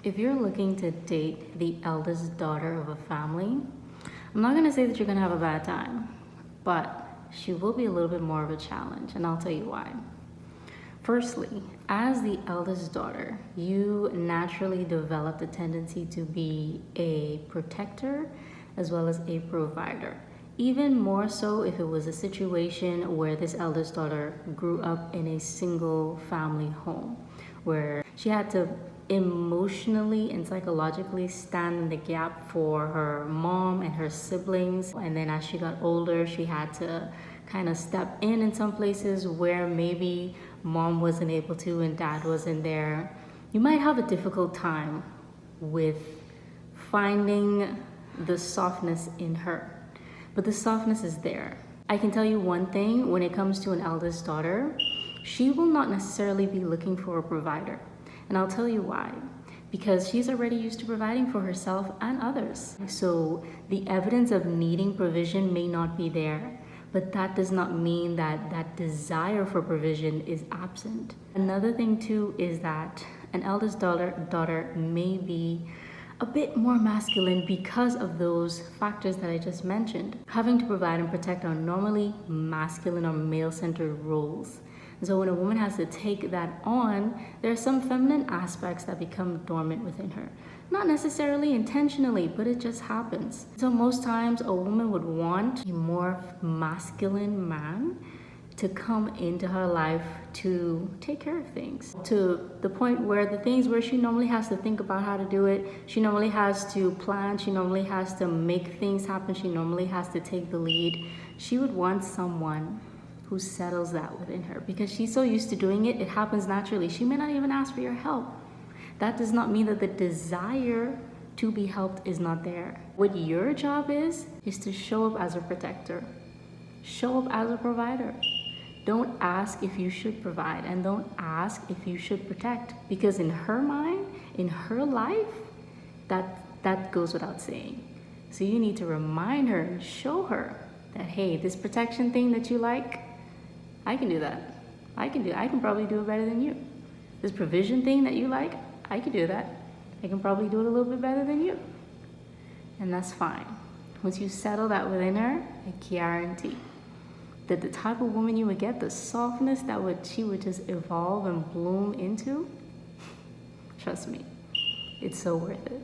If you're looking to date the eldest daughter of a family, I'm not gonna say that you're gonna have a bad time, but she will be a little bit more of a challenge, and I'll tell you why. Firstly, as the eldest daughter, you naturally develop the tendency to be a protector as well as a provider. Even more so if it was a situation where this eldest daughter grew up in a single family home, where she had to emotionally and psychologically stand in the gap for her mom and her siblings. And then as she got older, she had to kind of step in some places where maybe mom wasn't able to and dad wasn't there. You might have a difficult time with finding the softness in her, but the softness is there. I can tell you one thing: when it comes to an eldest daughter, she will not necessarily be looking for a provider. And I'll tell you why. Because she's already used to providing for herself and others. So the evidence of needing provision may not be there, but that does not mean that that desire for provision is absent. Another thing too is that an eldest daughter may be a bit more masculine because of those factors that I just mentioned. Having to provide and protect are normally masculine or male-centered roles. And so when a woman has to take that on, there are some feminine aspects that become dormant within her. Not necessarily intentionally, but it just happens. So most times a woman would want a more masculine man to come into her life to take care of things, to the point where the things where she normally has to think about how to do it, she normally has to plan, she normally has to make things happen, she normally has to take the lead. She would want someone who settles that within her, because she's so used to doing it, it happens naturally. She may not even ask for your help. That does not mean that the desire to be helped is not there. What your job is to show up as a protector, show up as a provider. Don't ask if you should provide, and don't ask if you should protect, because in her mind, in her life, that goes without saying. So you need to remind her and show her that, hey, this protection thing that you like, I can do that. I can probably do it better than you. This provision thing that you like, I can do that. I can probably do it a little bit better than you. And that's fine. Once you settle that within her, I guarantee that the type of woman you would get, the softness that she would just evolve and bloom into, trust me, it's so worth it.